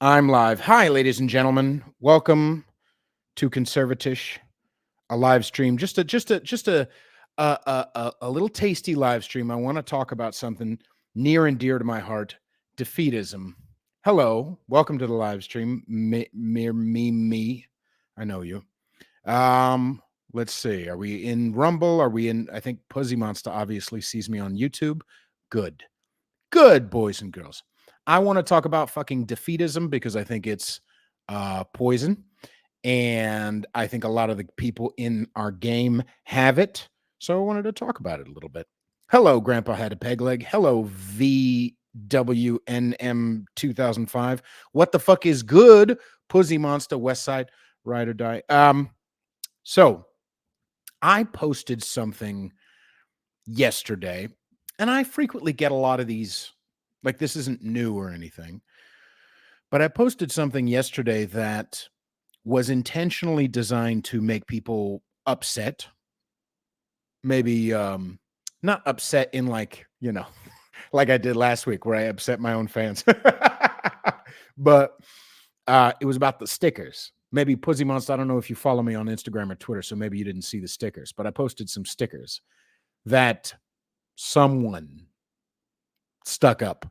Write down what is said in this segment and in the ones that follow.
I'm live. Hi, ladies and gentlemen. Welcome to Conservatish, a live stream. Just a little tasty live stream. I want to talk about something near and dear to my heart: defeatism. Hello, welcome to the live stream. Me. I know you. Let's see. Are we in Rumble? Are we in? I think Pussy Monster obviously sees me on YouTube. Good, boys and girls. I want to talk about fucking defeatism because I think it's poison. And I think a lot of the people in our game have it. So I wanted to talk about it a little bit. Hello, Grandpa Had a Peg Leg. Hello, VWNM 2005. What the fuck is good? Pussy Monster, West Side, Ride or Die. So I posted something yesterday, and I frequently get a lot of these, like this isn't new or anything, but I posted something yesterday that was intentionally designed to make people upset. Maybe not upset in like, like I did last week where I upset my own fans. But it was about the stickers. Maybe Pussy Monster, I don't know if you follow me on Instagram or Twitter, so maybe you didn't see the stickers, but I posted some stickers that someone stuck up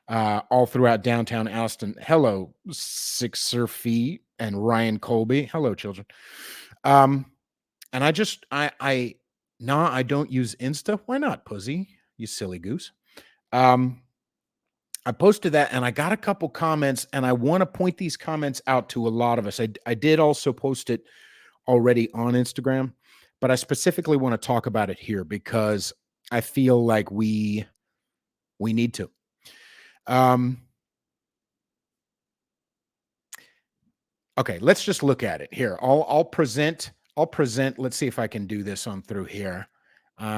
all throughout downtown Alston. Hello, Sixer Fee and Ryan Colby. Hello, children. And I don't use Insta. Why not, Pussy? You silly goose. I posted that and I got a couple comments, and I want to point these comments out to a lot of us. I did also post it already on Instagram, but I specifically want to talk about it here because I feel like we need to. Okay, let's just look at it here. I'll present. Let's see if I can do this on through here. Yep,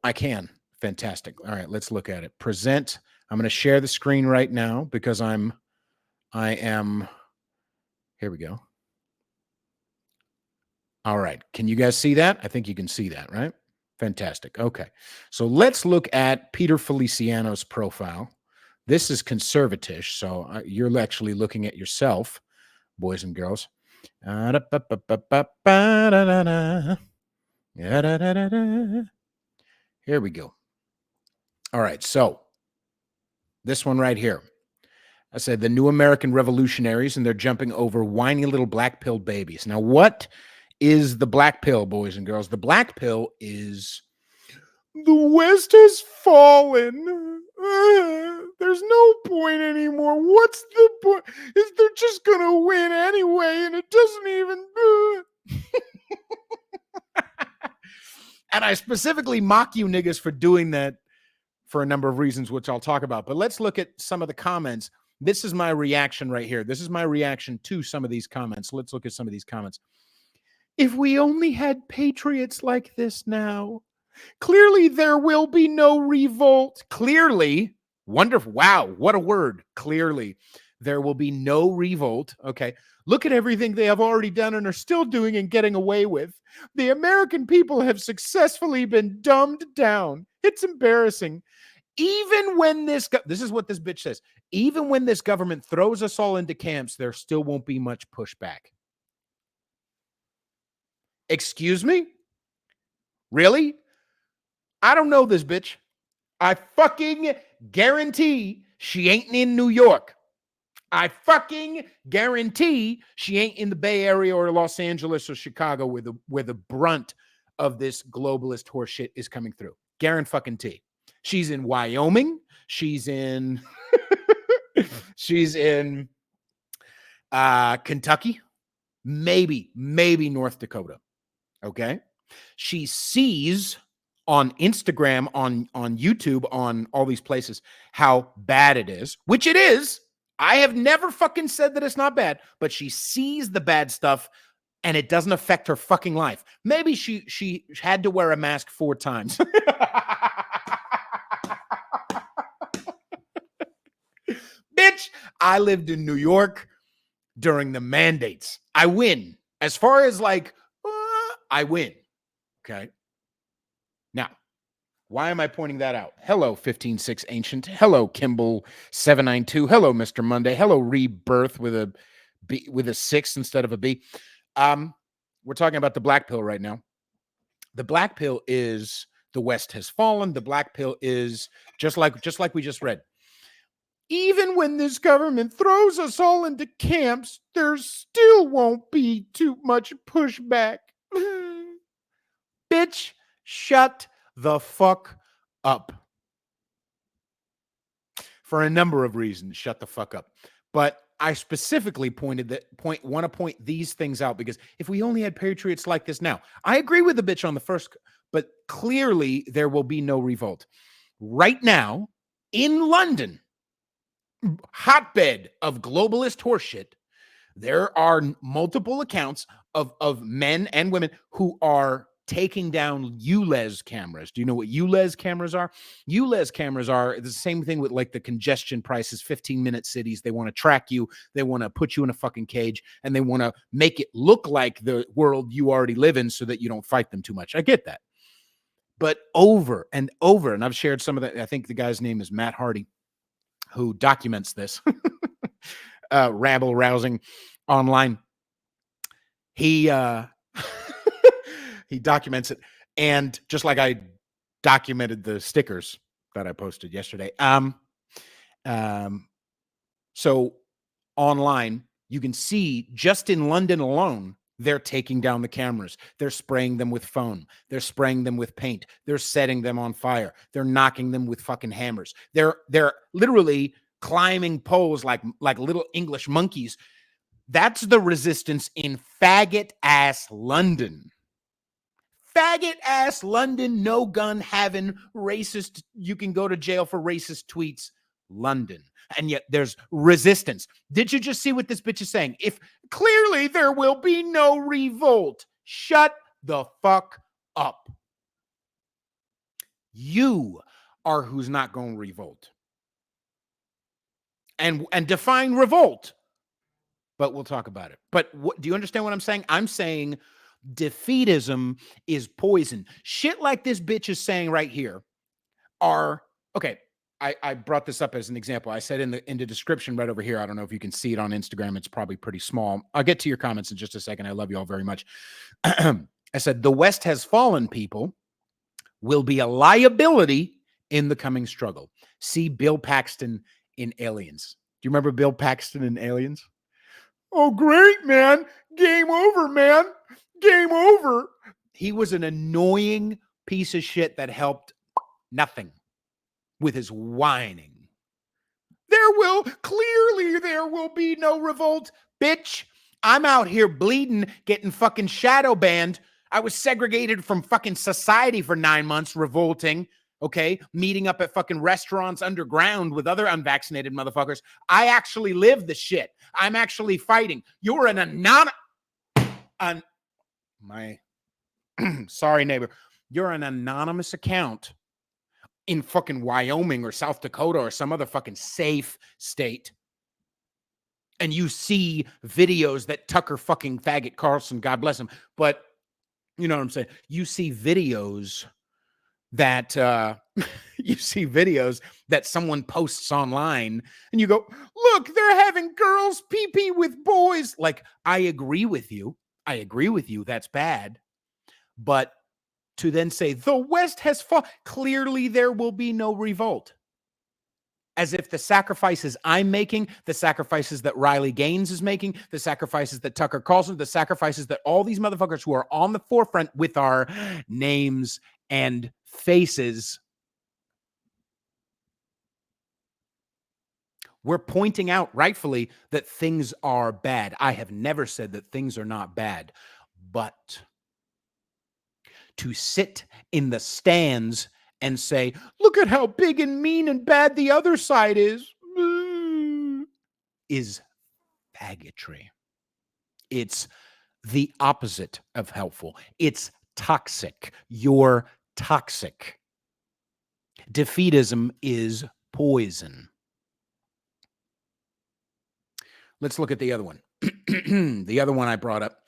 I can. Fantastic. All right, let's look at it. Present. I'm going to share the screen right now because I am. Here we go. All right. Can you guys see that? I think you can see that, right? Fantastic. Okay. So let's look at Peter Feliciano's profile. This is Conservatish. So you're actually looking at yourself, boys and girls. Here we go. All right. So this one right here. I said the new American revolutionaries, and they're jumping over whiny little black pill babies. Now, what is the black pill, boys and girls? The black pill is the West has fallen. There's no point anymore. What's the point? Is they're just gonna win anyway, and it doesn't even. And I specifically mock you niggas for doing that for a number of reasons, which I'll talk about. But let's look at some of the comments. This is my reaction right here. This is my reaction to some of these comments. Let's look at some of these comments. If we only had patriots like this now, clearly there will be no revolt. Clearly, wonderful. Wow, what a word. Clearly, there will be no revolt. Okay, look at everything they have already done and are still doing and getting away with. The American people have successfully been dumbed down. It's embarrassing. Even when this is what this bitch says. Even when this government throws us all into camps, there still won't be much pushback. Excuse me? Really? I don't know this bitch. I fucking guarantee she ain't in New York. I fucking guarantee she ain't in the Bay Area or Los Angeles or Chicago where the brunt of this globalist horseshit is coming through. Guarantee. She's in Wyoming. She's in Kentucky. Maybe North Dakota. Okay. She sees on Instagram, on YouTube, on all these places, how bad it is, which it is. I have never fucking said that it's not bad, but she sees the bad stuff and it doesn't affect her fucking life. Maybe she had to wear a mask 4 times. Bitch, I lived in New York during the mandates. I win. As far as like, I win. Okay. Now, Why am I pointing that out? Hello, 156 Ancient. Hello, Kimball 792. Hello, Mr. Monday. Hello, Rebirth with a B, with a 6 instead of a B. We're talking about the black pill right now. The black pill is the West has fallen. The black pill is just like we just read. Even when this government throws us all into camps, there still won't be too much pushback. Bitch, shut the fuck up. For a number of reasons, shut the fuck up. But I specifically want to point these things out because if we only had patriots like this now, I agree with the bitch on the first, but clearly there will be no revolt. Right now, in London, hotbed of globalist horseshit, there are multiple accounts of men and women who are taking down ULEZ cameras. Do you know what ULEZ cameras are? ULEZ cameras are the same thing with like the congestion prices, 15-minute cities. They want to track you. They want to put you in a fucking cage and they want to make it look like the world you already live in so that you don't fight them too much. I get that. But over and over, and I've shared some of that. I think the guy's name is Matt Hardy, who documents this rabble rousing online. He he documents it, and just like I documented the stickers that I posted yesterday. So online, you can see just in London alone, they're taking down the cameras. They're spraying them with foam. They're spraying them with paint. They're setting them on fire. They're knocking them with fucking hammers. They're literally climbing poles like little English monkeys. That's the resistance in faggot ass London. Faggot ass London, no gun having racist, you can go to jail for racist tweets, London. And yet there's resistance. Did you just see what this bitch is saying? If clearly there will be no revolt, shut the fuck up. You are who's not going to revolt. And define revolt. But we'll talk about it. But do you understand what I'm saying? I'm saying defeatism is poison. Shit like this bitch is saying right here are, okay, I brought this up as an example. I said in the description right over here, I don't know if you can see it on Instagram. It's probably pretty small. I'll get to your comments in just a second. I love you all very much. I said, the West has fallen, people will be a liability in the coming struggle. See Bill Paxton in Aliens. Do you remember Bill Paxton in Aliens? Oh, great, man. Game over, man. Game over. He was an annoying piece of shit that helped nothing with his whining. There will be no revolt. Bitch, I'm out here bleeding, getting fucking shadow banned. I was segregated from fucking society for 9 months, revolting. Okay, meeting up at fucking restaurants underground with other unvaccinated motherfuckers. I actually live the shit. I'm actually fighting. You're an sorry, neighbor. You're an anonymous account in fucking Wyoming or South Dakota or some other fucking safe state. And you see videos that Tucker fucking faggot Carlson, God bless him. But you know what I'm saying? You see videos that someone posts online and you go, look, they're having girls pee-pee with boys. Like, I agree with you. That's bad. But to then say the West has fought, clearly there will be no revolt. As if the sacrifices I'm making, the sacrifices that Riley Gaines is making, the sacrifices that Tucker Carlson, the sacrifices that all these motherfuckers who are on the forefront with our names and faces, we're pointing out rightfully that things are bad. I have never said that things are not bad, but to sit in the stands and say, look at how big and mean and bad the other side is faggotry. It's the opposite of helpful. It's toxic. You're toxic. Defeatism is poison. Let's look at the other one. The other one I brought up.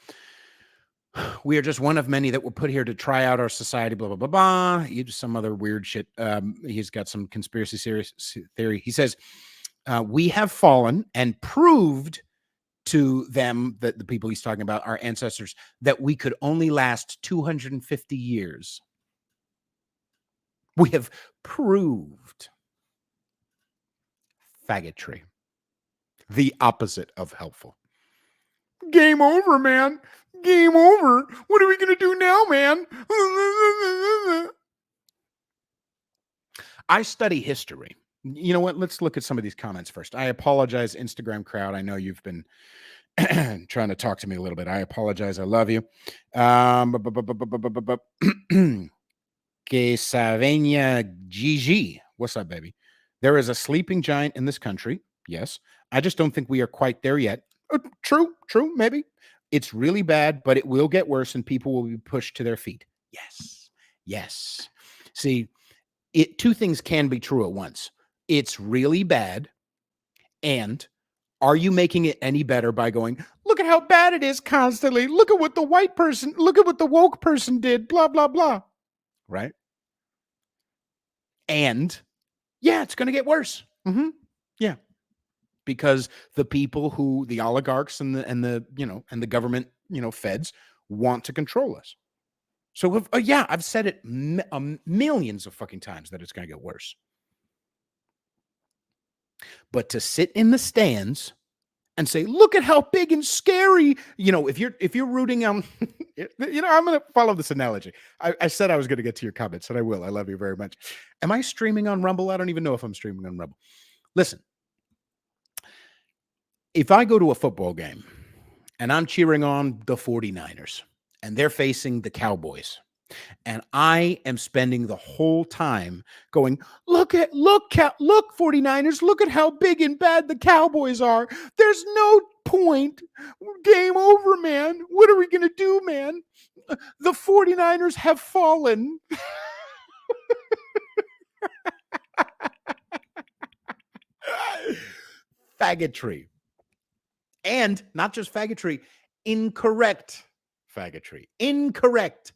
We are just one of many that were put here to try out our society, blah, blah, blah, blah. Some other weird shit. He's got some conspiracy theory. He says, we have fallen and proved to them, that the people he's talking about, our ancestors, that we could only last 250 years. We have proved faggotry, the opposite of helpful. Game over, man. Game over. What are we going to do now, man? I study history. You know what? Let's look at some of these comments first. I apologize, Instagram crowd. I know you've been trying to talk to me a little bit. I apologize. I love you. Que Savenia Gigi. What's up, baby? There is a sleeping giant in this country. Yes. I just don't think we are quite there yet. True, maybe. It's really bad, but it will get worse and people will be pushed to their feet. Yes. See, two things can be true at once. It's really bad, and are you making it any better by going, look at how bad it is constantly. Look at what the woke person did, blah, blah, blah. Right? And yeah, it's going to get worse. Yeah. Because the oligarchs and the government, feds want to control us. So I've said it millions of fucking times that it's going to get worse. But to sit in the stands and say, look at how big and scary, if you're rooting on, I'm going to follow this analogy. I said I was going to get to your comments, and I will. I love you very much. Am I streaming on Rumble? I don't even know if I'm streaming on Rumble. Listen, if I go to a football game and I'm cheering on the 49ers and they're facing the Cowboys, and I am spending the whole time going, look 49ers, look at how big and bad the Cowboys are. There's no point. Game over, man. What are we going to do, man? The 49ers have fallen. Faggotry. And not just faggotry, incorrect faggotry. Incorrect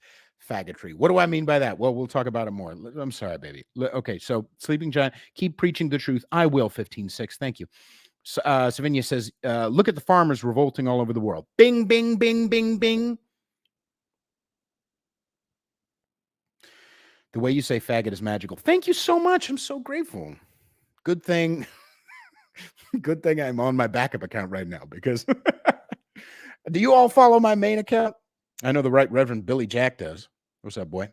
faggotry. What do I mean by that? Well, we'll talk about it more. I'm sorry, baby. Okay, so Sleeping Giant, keep preaching the truth. I will, 15-6. Thank you. Savinia says, look at the farmers revolting all over the world. Bing, bing, bing, bing, bing. The way you say faggot is magical. Thank you so much. I'm so grateful. Good thing. Good thing I'm on my backup account right now, because do you all follow my main account? I know the Right Reverend Billy Jack does. What's up, boy?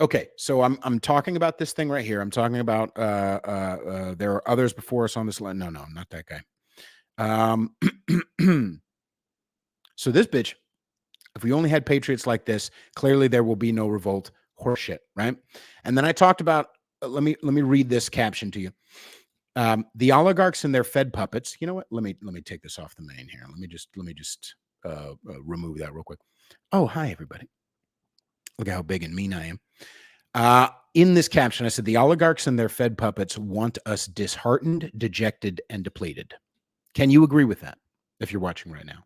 Okay, so I'm talking about this thing right here. I'm talking about there are others before us on this line. No, I'm not that guy. So this bitch, if we only had patriots like this, clearly there will be no revolt. Horseshit, right? And then I talked about, let me read this caption to you. The oligarchs and their Fed puppets. You know what? Let me take this off the main here. Let me just remove that real quick. Oh, hi everybody. Look at how big and mean I am. In this caption, I said the oligarchs and their Fed puppets want us disheartened, dejected, and depleted. Can you agree with that? If you're watching right now,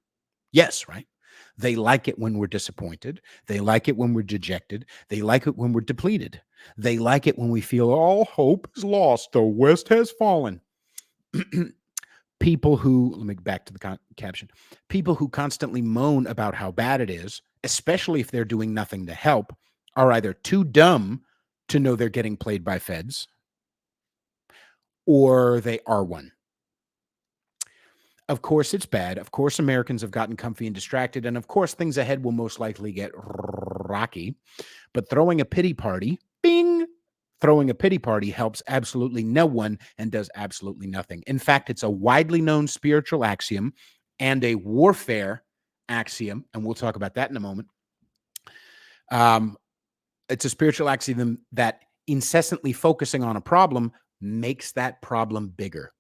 yes, right? They like it when we're disappointed. They like it when we're dejected. They like it when we're depleted. They like it when we feel all hope is lost. The West has fallen. People who, let me back to the caption, people who constantly moan about how bad it is, especially if they're doing nothing to help, are either too dumb to know they're getting played by feds, or they are one. Of course, it's bad. Of course, Americans have gotten comfy and distracted. And of course, things ahead will most likely get rocky. But throwing a pity party, throwing a pity party helps absolutely no one and does absolutely nothing. In fact, it's a widely known spiritual axiom and a warfare axiom. And we'll talk about that in a moment. It's a spiritual axiom that incessantly focusing on a problem makes that problem bigger.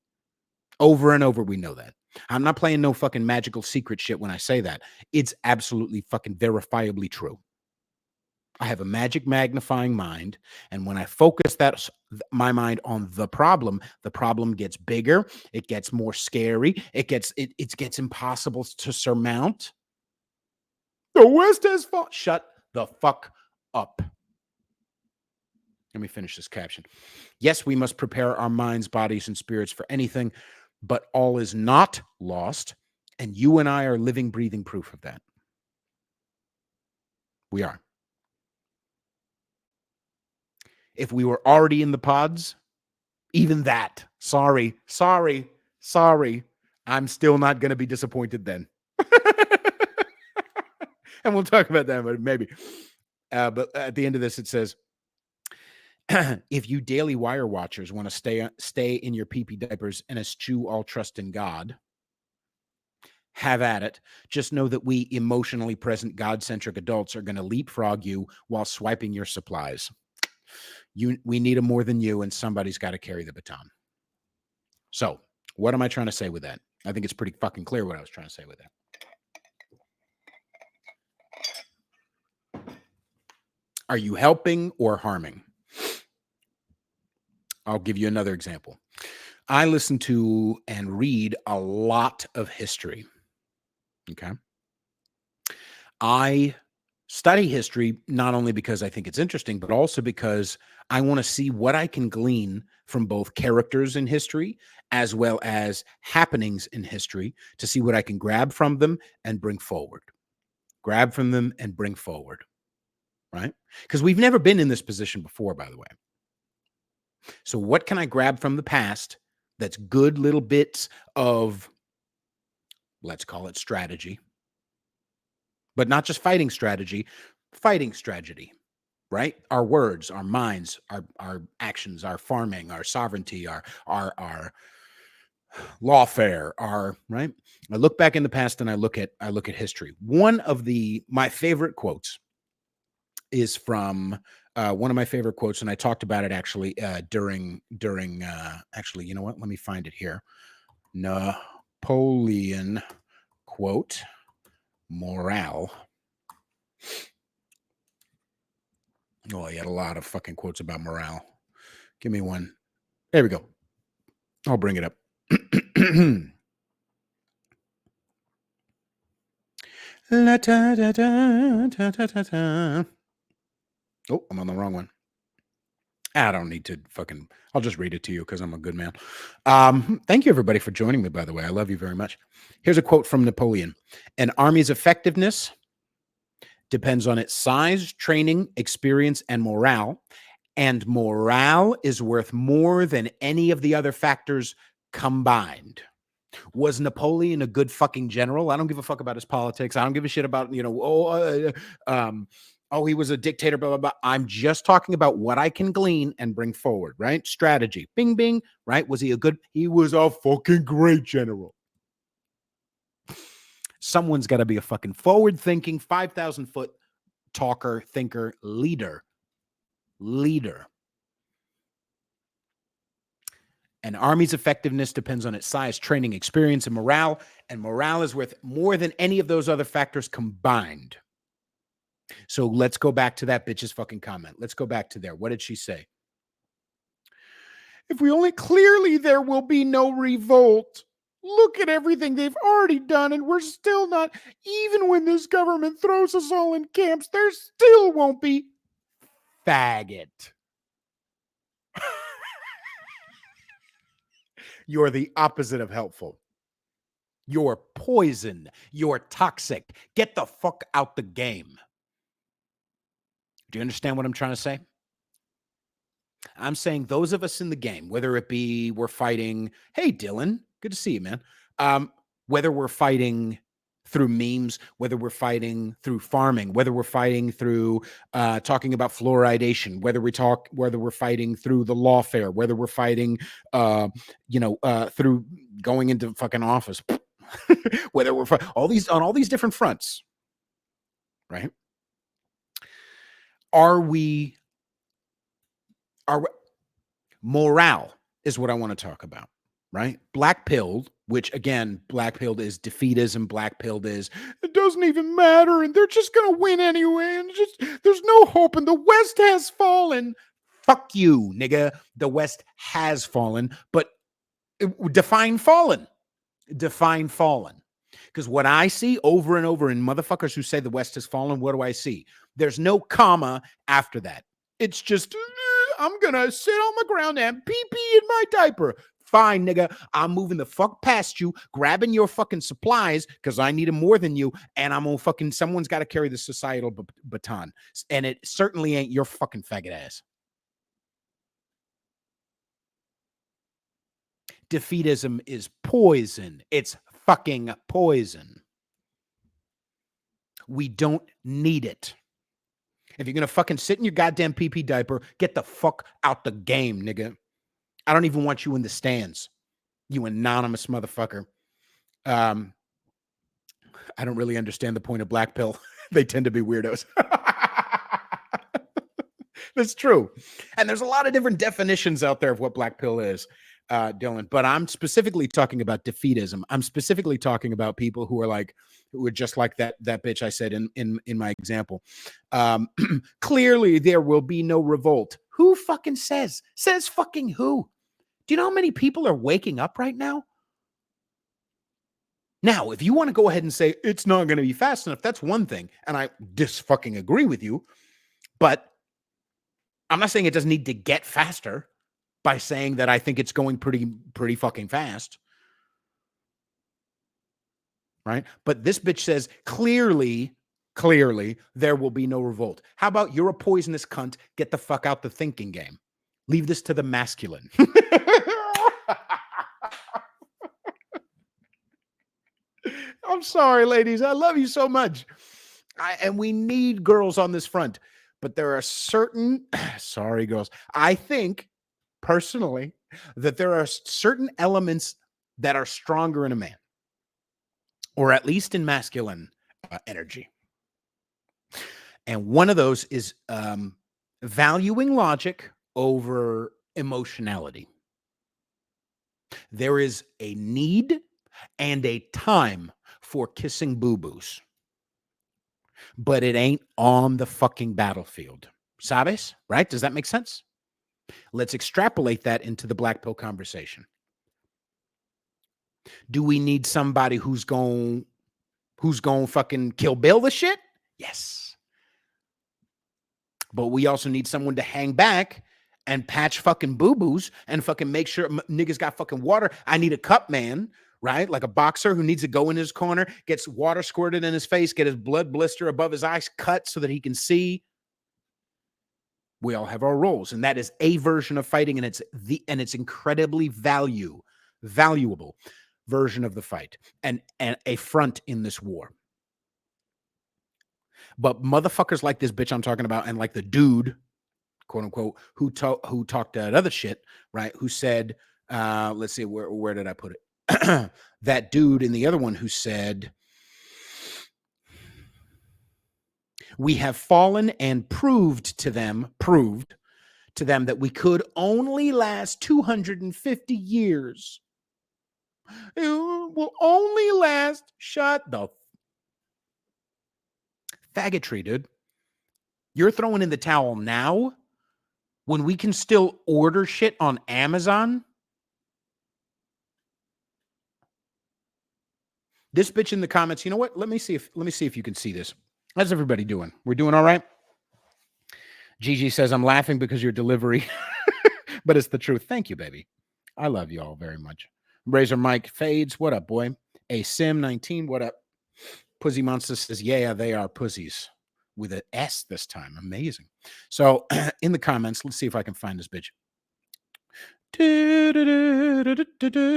Over and over, we know that. I'm not playing no fucking magical secret shit when I say that. It's absolutely fucking verifiably true. I have a magic magnifying mind, and when I focus my mind on the problem gets bigger, it gets more scary, it gets impossible to surmount. The West has fallen. Shut the fuck up. Let me finish this caption. Yes, we must prepare our minds, bodies, and spirits for anything, but all is not lost, and you and I are living, breathing proof of that. We are. If we were already in the pods, even that, sorry, I'm still not going to be disappointed then. And we'll talk about that, but maybe. But at the end of this, it says, if you Daily Wire watchers want to stay in your pee-pee diapers and eschew all trust in God, have at it. Just know that we emotionally present God-centric adults are going to leapfrog you while swiping your supplies. We need them more than you, and somebody's got to carry the baton. So what am I trying to say with that? I think it's pretty fucking clear what I was trying to say with that. Are you helping or harming? I'll give you another example. I listen to and read a lot of history. Okay. I study history not only because I think it's interesting, but also because I want to see what I can glean from both characters in history as well as happenings in history to see what I can grab from them and bring forward. Grab from them and bring forward. Right? Because we've never been in this position before, by the way. So what can I grab from the past that's good little bits of, let's call it strategy, but not just fighting strategy, right? Our words, our minds, our actions, our farming, our sovereignty, our lawfare, right? I look back in the past and I look at history. One of my favorite quotes is from one of my favorite quotes, and I talked about it actually during actually, you know what? Let me find it here. Napoleon quote, morale. Oh, he had a lot of fucking quotes about morale. Give me one. There we go. I'll bring it up. Oh, I'm on the wrong one. I don't need to fucking, I'll just read it to you because I'm a good man. Thank you, everybody, for joining me, by the way. I love you very much. Here's a quote from Napoleon. An army's effectiveness depends on its size, training, experience, and morale. And morale is worth more than any of the other factors combined. Was Napoleon a good fucking general? I don't give a fuck about his politics. I don't give a shit about, he was a dictator, blah, blah, blah. I'm just talking about what I can glean and bring forward, right? Strategy. Bing, bing, right? He was a fucking great general. Someone's got to be a fucking forward-thinking, 5,000-foot talker, thinker, leader. An army's effectiveness depends on its size, training, experience, and morale is worth more than any of those other factors combined. So let's go back to that bitch's fucking comment. Let's go back to there. What did she say? If we only clearly there will be no revolt. Look at everything they've already done, and we're still not. Even when this government throws us all in camps, there still won't be. Faggot. You're the opposite of helpful. You're poison. You're toxic. Get the fuck out the game. Do you understand what I'm trying to say? I'm saying those of us in the game, whether it be we're fighting, hey, Dylan, good to see you, man. Whether we're fighting through memes, whether we're fighting through farming, whether we're fighting through talking about fluoridation, whether we're fighting through the lawfare, whether we're fighting, through going into fucking office, whether we're on all these different fronts, right? Morale is what I want to talk about, right? Black-pilled, which again, black-pilled is defeatism. Black-pilled is, it doesn't even matter, and they're just going to win anyway, and there's no hope, and the West has fallen. Fuck you, nigga. The West has fallen, but define fallen. Define fallen. Because what I see over and over in motherfuckers who say the West has fallen, what do I see? There's no comma after that. It's just, I'm going to sit on the ground and pee pee in my diaper. Fine, nigga. I'm moving the fuck past you, grabbing your fucking supplies because I need them more than you. And I'm gonna fucking, someone's got to carry the societal baton. And it certainly ain't your fucking faggot ass. Defeatism is poison. It's fucking poison. We don't need it. If you're going to fucking sit in your goddamn pee-pee diaper, get the fuck out the game, nigga. I don't even want you in the stands, you anonymous motherfucker. I don't really understand the point of black pill. They tend to be weirdos. That's true. And there's a lot of different definitions out there of what black pill is, Dylan. But I'm specifically talking about defeatism. I'm specifically talking about people who are just like that bitch I said in my example. Clearly, there will be no revolt. Who fucking says? Says fucking who? Do you know how many people are waking up right now? Now, if you want to go ahead and say it's not going to be fast enough, that's one thing. And I just fucking agree with you. But I'm not saying it doesn't need to get faster by saying that I think it's going pretty fucking fast. Right? But this bitch says clearly, there will be no revolt. How about you're a poisonous cunt? Get the fuck out the thinking game. Leave this to the masculine. I'm sorry, ladies. I love you so much. And we need girls on this front. But there are certain, sorry, girls. I think personally that there are certain elements that are stronger in a man, or at least in masculine energy. And one of those is valuing logic over emotionality. There is a need and a time for kissing boo-boos, but it ain't on the fucking battlefield. ¿Sabes? Right? Does that make sense? Let's extrapolate that into the black pill conversation. Do we need somebody who's going fucking Kill Bill the shit? Yes. But we also need someone to hang back and patch fucking boo-boos and fucking make sure niggas got fucking water. I need a cup man, right? Like a boxer who needs to go in his corner, gets water squirted in his face, get his blood blister above his eyes cut so that he can see. We all have our roles, and that is a version of fighting, and it's incredibly valuable version of the fight and a front in this war. But motherfuckers like this bitch I'm talking about, and like the dude, quote unquote, who talked that other shit, right? Who said, let's see, where did I put it? That dude and the other one who said, we have fallen and proved to them that we could only last 250 years. It will only last, shut the faggotry, dude. You're throwing in the towel now when we can still order shit on Amazon? This bitch in the comments, you know what? Let me see if you can see this. How's everybody doing? We're doing all right? Gigi says, I'm laughing because your delivery, but it's the truth. Thank you, baby. I love you all very much. Razor Mike Fades, what up, boy? A Sim 19, what up? Pussy Monster says, yeah, they are pussies with an S this time. Amazing. So in the comments, let's see if I can find this bitch.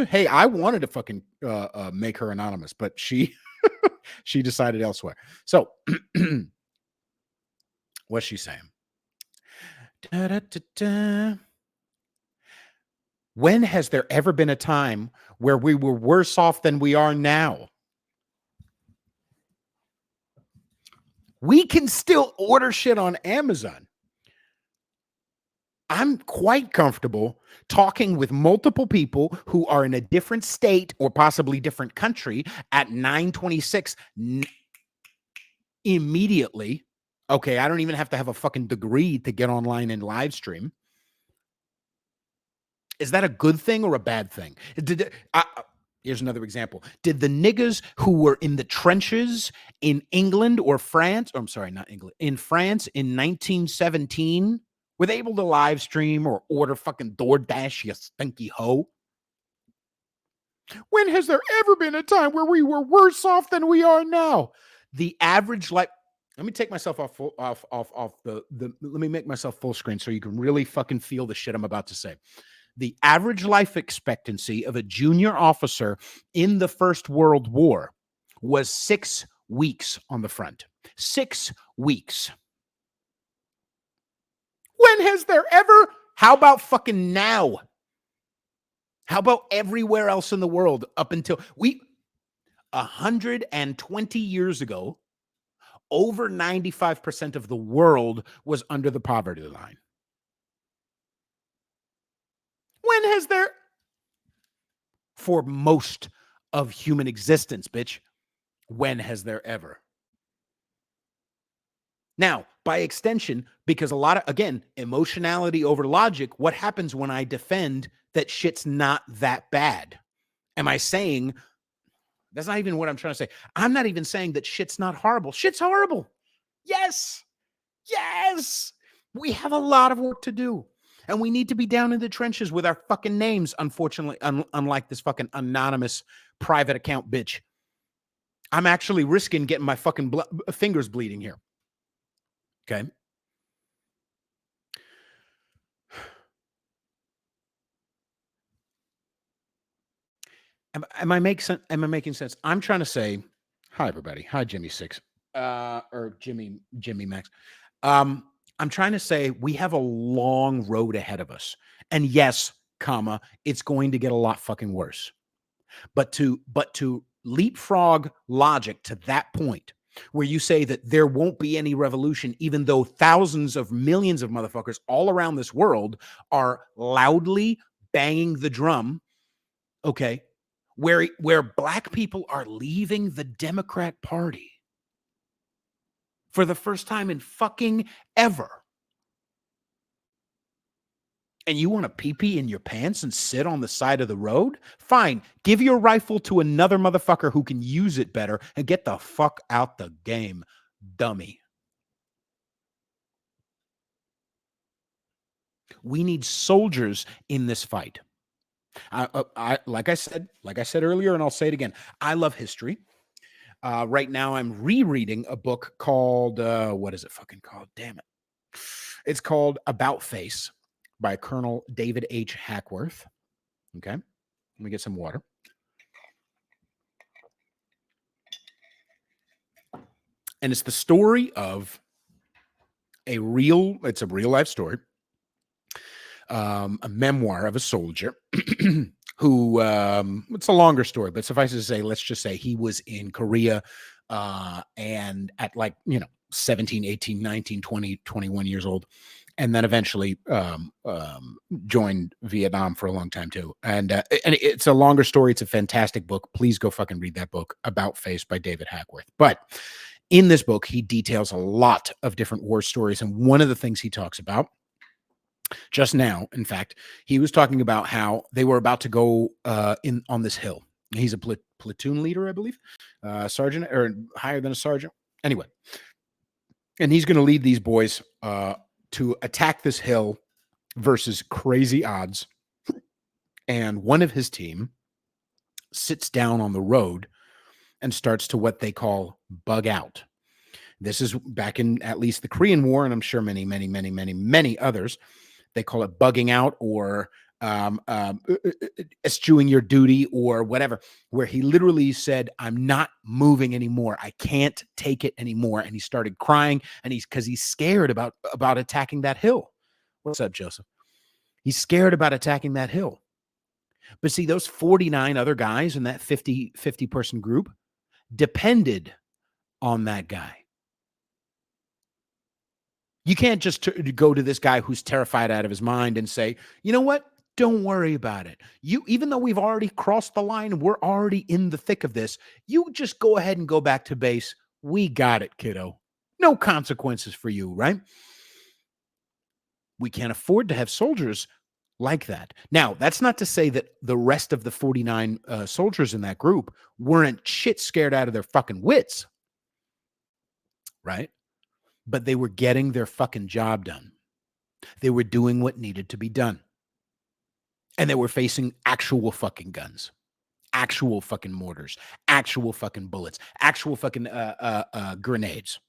Hey, I wanted to fucking make her anonymous, but she she decided elsewhere. So what's she saying? When has there ever been a time where we were worse off than we are now? We can still order shit on Amazon. I'm quite comfortable talking with multiple people who are in a different state or possibly different country at 9:26 immediately. Okay, I don't even have to have a fucking degree to get online and live stream. Is that a good thing or a bad thing? Here's another example. Did the niggas who were in the trenches in England or France, I'm sorry, not England, in France in 1917, were they able to live stream or order fucking DoorDash, you stinky hoe? When has there ever been a time where we were worse off than we are now? The average life. Let me take myself off the. Let me make myself full screen so you can really fucking feel the shit I'm about to say. The average life expectancy of a junior officer in the First World War was 6 weeks on the front. 6 weeks. When has there ever? How about fucking now? How about everywhere else in the world up until 120 years ago, over 95% of the world was under the poverty line. When has there? For most of human existence, bitch. When has there ever? Now, by extension, because a lot of, again, emotionality over logic, what happens when I defend that shit's not that bad? Am I saying, that's not even what I'm trying to say. I'm not even saying that shit's not horrible. Shit's horrible. Yes. Yes. We have a lot of work to do. And we need to be down in the trenches with our fucking names, unfortunately, unlike this fucking anonymous private account bitch. I'm actually risking getting my fucking fingers bleeding here. Okay. Am I making sense? I'm trying to say, hi everybody. Hi Jimmy 6. Or Jimmy Max. I'm trying to say we have a long road ahead of us. And yes, comma, it's going to get a lot fucking worse. But to leapfrog logic to that point where you say that there won't be any revolution, even though thousands of millions of motherfuckers all around this world are loudly banging the drum, okay, where black people are leaving the Democrat Party for the first time in fucking ever. And you want to pee-pee in your pants and sit on the side of the road? Fine. Give your rifle to another motherfucker who can use it better and get the fuck out the game, dummy. We need soldiers in this fight. Like I said earlier, and I'll say it again. I love history. Right now, I'm rereading a book called, what is it fucking called? Damn it. It's called About Face by Colonel David H. Hackworth. Okay. Let me get some water. And it's the story of it's a real life story, a memoir of a soldier who, it's a longer story, but suffice it to say, let's just say he was in Korea and at 17, 18, 19, 20, 21 years old. And then eventually joined Vietnam for a long time too. And it's a longer story. It's a fantastic book. Please go fucking read that book, About Face by David Hackworth. But in this book, he details a lot of different war stories. And one of the things he talks about just now, in fact, he was talking about how they were about to go on this hill. He's a platoon leader, I believe, sergeant or higher than a sergeant. Anyway, and he's going to lead these boys to attack this hill versus crazy odds. And one of his team sits down on the road and starts to what they call bug out. This is back in at least the Korean War, and I'm sure many, many, many, many, many others. They call it bugging out or eschewing your duty or whatever, where he literally said, I'm not moving anymore. I can't take it anymore. And he started crying, and because he's scared about attacking that hill. What's up, Joseph? He's scared about attacking that hill. But see, those 49 other guys in that 50 person group depended on that guy. You can't just go to this guy who's terrified out of his mind and say, you know what? Don't worry about it. Even though we've already crossed the line and we're already in the thick of this, you just go ahead and go back to base. We got it, kiddo. No consequences for you, right? We can't afford to have soldiers like that. Now, that's not to say that the rest of the 49 soldiers in that group weren't shit scared out of their fucking wits, right? But they were getting their fucking job done. They were doing what needed to be done. And they were facing actual fucking guns, actual fucking mortars, actual fucking bullets, actual fucking grenades.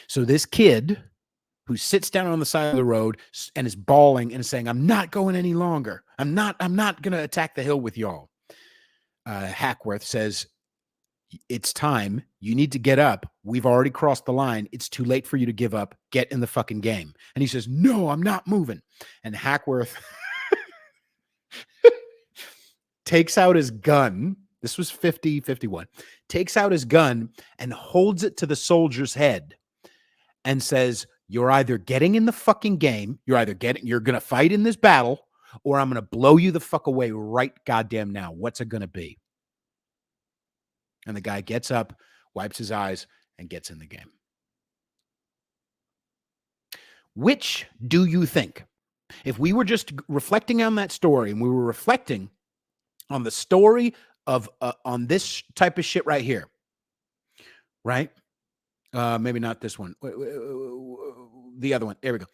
So this kid who sits down on the side of the road and is bawling and saying, "I'm not going any longer. I'm not going to attack the hill with y'all." Hackworth says, "It's time. You need to get up. We've already crossed the line. It's too late for you to give up. Get in the fucking game." And he says, "No, I'm not moving." And Hackworth takes out his gun. This was 51. Takes out his gun and holds it to the soldier's head and says, "You're either getting in the fucking game, you're going to fight in this battle, or I'm going to blow you the fuck away right goddamn now. What's it going to be?" And the guy gets up, wipes his eyes, and gets in the game. Which do you think? If we were just reflecting on that story and we were reflecting on the story of on this type of shit right here, right? Maybe not this one. The other one. There we go.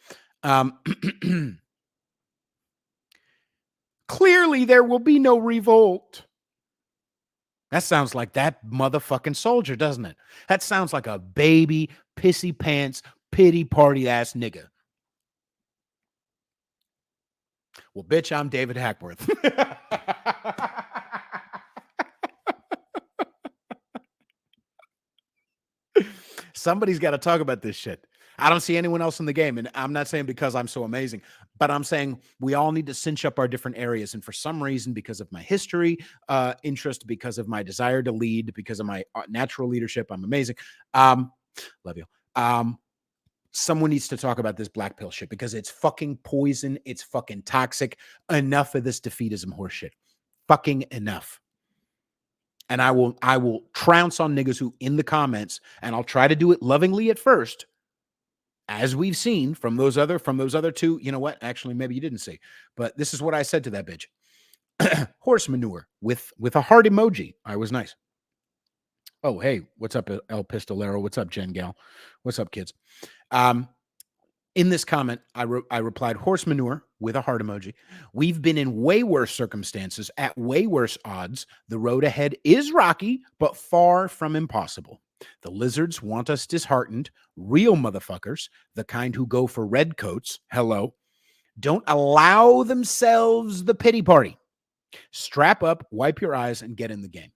Clearly, there will be no revolt. That sounds like that motherfucking soldier, doesn't it? That sounds like a baby, pissy pants, pity party ass nigga. Well, bitch, I'm David Hackworth. Somebody's got to talk about this shit. I don't see anyone else in the game. And I'm not saying because I'm so amazing, but I'm saying we all need to cinch up our different areas. And for some reason, because of my history, interest, because of my desire to lead, because of my natural leadership, I'm amazing. Love you. Someone needs to talk about this black pill shit because it's fucking poison. It's fucking toxic. Enough of this defeatism horseshit. Fucking enough. And I will trounce on niggas who in the comments, and I'll try to do it lovingly at first, as we've seen from those other two. You know what? Actually, maybe you didn't see, but this is what I said to that bitch. Horse manure with a heart emoji. I was nice. Oh, hey, what's up, El Pistolero? What's up, Jen Gal? What's up, kids? In this comment, I replied, horse manure with a heart emoji. We've been in way worse circumstances at way worse odds. The road ahead is rocky, but far from impossible. The lizards want us disheartened, real motherfuckers, the kind who go for red coats. Hello. Don't allow themselves the pity party. Strap up, wipe your eyes, and get in the game.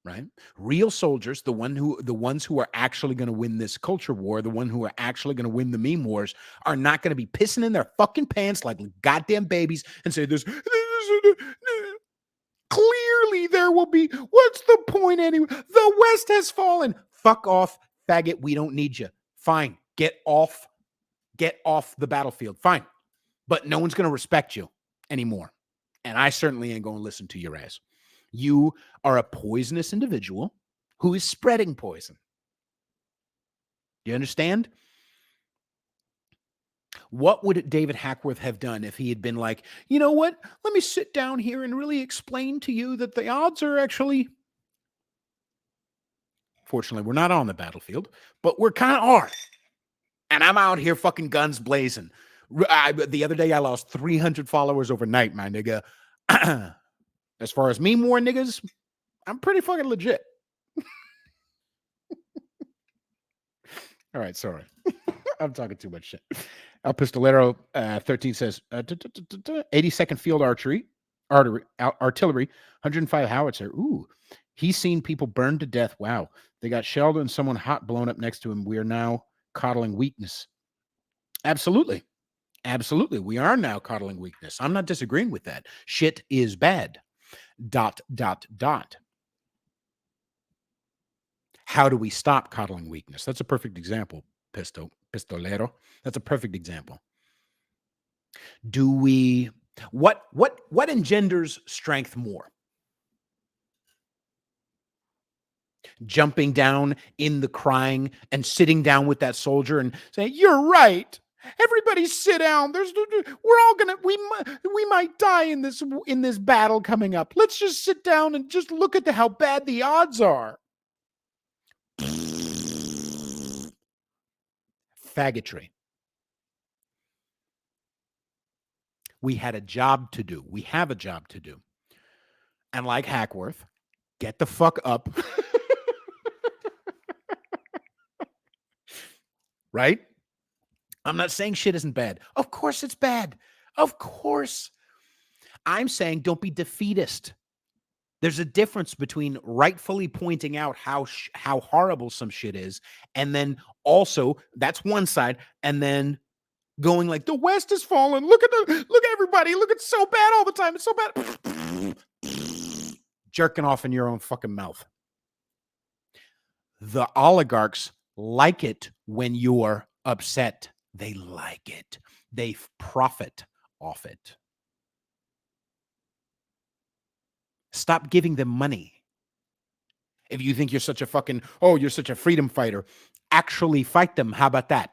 Right? Real soldiers, the ones who are actually going to win this culture war, the one who are actually going to win the meme wars, are not going to be pissing in their fucking pants like goddamn babies and say this. Clearly there will be. What's the point anyway? The West has fallen. Fuck off, faggot. We don't need you. Fine. Get off the battlefield. Fine. But no one's going to respect you anymore. And I certainly ain't going to listen to your ass. You are a poisonous individual who is spreading poison. You understand? What would David Hackworth have done if he had been like, you know what? Let me sit down here and really explain to you that the odds are actually. Fortunately, we're not on the battlefield, but we're kind of are. And I'm out here fucking guns blazing. The other day, I lost 300 followers overnight, my nigga. As far as meme war niggas, I'm pretty fucking legit. All right, sorry. I'm talking too much shit. El Pistolero 13 says 82nd Field Artillery, 105 howitzer. Ooh, he's seen people burned to death. Wow, they got shelled and someone hot blown up next to him. We are now coddling weakness. Absolutely. Absolutely. We are now coddling weakness. I'm not disagreeing with that. Shit is bad. ... How do we stop coddling weakness? That's a perfect example, Pistolero. That's a perfect example. Do we what engenders strength more? Jumping down in the crying and sitting down with that soldier and saying, "You're right. Everybody sit down. We're all gonna, we might die in this battle coming up. Let's just sit down and just look at how bad the odds are. Faggotry. We had a job to do. We have a job to do. And like Hackworth, get the fuck up. Right? I'm not saying shit isn't bad. Of course it's bad. Of course. I'm saying don't be defeatist. There's a difference between rightfully pointing out how horrible some shit is, and then also, that's one side, and then going like, the West has fallen. Look at everybody. Look, it's so bad all the time. It's so bad. Jerking off in your own fucking mouth. The oligarchs like it when you're upset. They like it. They profit off it. Stop giving them money. If you think you're such a freedom fighter, actually fight them. How about that?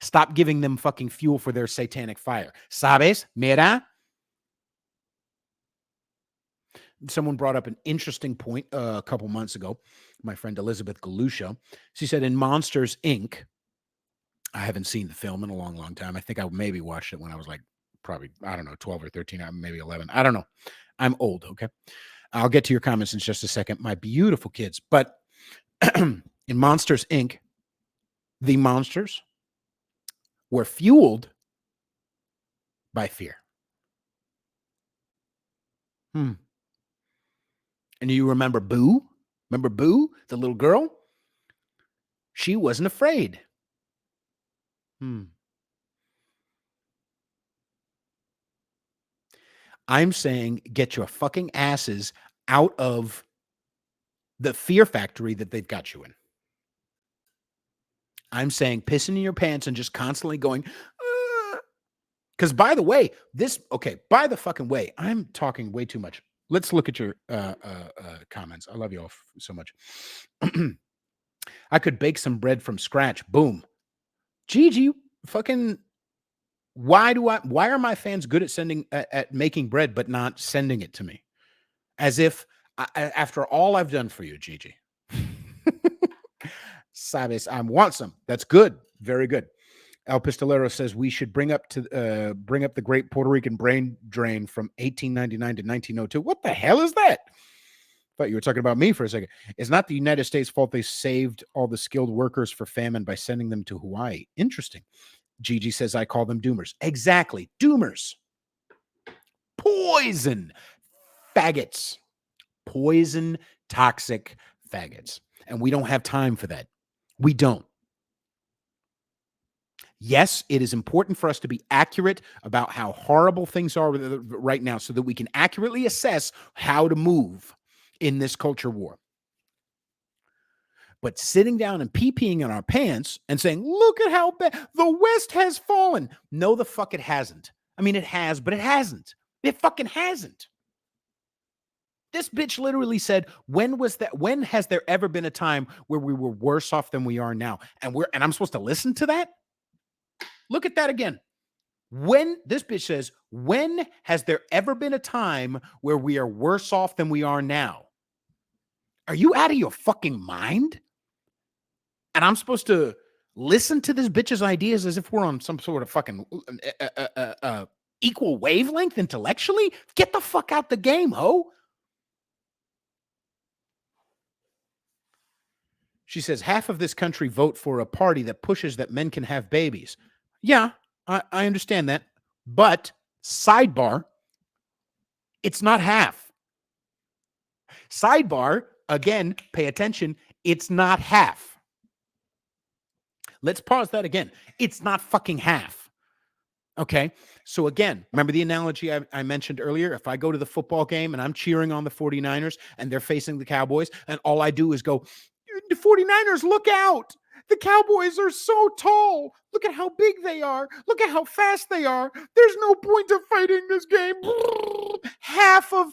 Stop giving them fucking fuel for their satanic fire. ¿Sabes? Mira. Someone brought up an interesting point a couple months ago. My friend Elizabeth Galusha. She said in Monsters, Inc., I haven't seen the film in a long, long time. I think I maybe watched it when I was like probably, 12 or 13, maybe 11. I don't know. I'm old, okay? I'll get to your comments in just a second, my beautiful kids. But in Monsters, Inc., the monsters were fueled by fear. And you remember Boo? Remember Boo, the little girl? She wasn't afraid. I'm saying get your fucking asses out of the fear factory that they've got you in. I'm saying pissing in your pants and just constantly going, because by the way, by the fucking way, I'm talking way too much. Let's look at your comments. I love you all so much. I could bake some bread from scratch. Boom. Gigi, fucking, why are my fans good at making bread, but not sending it to me? As if, after all I've done for you, Gigi. Sabes, I want some. That's good. Very good. El Pistolero says we should bring up the great Puerto Rican brain drain from 1899 to 1902. What the hell is that? Thought you were talking about me for a second. It's not the United States' fault they saved all the skilled workers for famine by sending them to Hawaii. Interesting. Gigi says I call them doomers. Exactly. Doomers. Poison. Faggots. Poison, toxic faggots. And we don't have time for that. We don't. Yes, it is important for us to be accurate about how horrible things are right now so that we can accurately assess how to move in this culture war. But sitting down and pee-peeing in our pants and saying, look at how bad the West has fallen. No, the fuck it hasn't. I mean, it has, but it hasn't. It fucking hasn't. This bitch literally said, when has there ever been a time where we were worse off than we are now? And I'm supposed to listen to that? Look at that again. This bitch says, when has there ever been a time where we are worse off than we are now? Are you out of your fucking mind? And I'm supposed to listen to this bitch's ideas as if we're on some sort of fucking equal wavelength intellectually? Get the fuck out the game, ho. She says, half of this country vote for a party that pushes that men can have babies. Yeah, I understand that. But, sidebar, it's not half. Sidebar, again, pay attention, it's not half. Let's pause that again. It's not fucking half. Okay? So again, remember the analogy I mentioned earlier? If I go to the football game and I'm cheering on the 49ers and they're facing the Cowboys, and all I do is go, the 49ers, look out. The Cowboys are so tall. Look at how big they are. Look at how fast they are. There's no point of fighting this game. Half of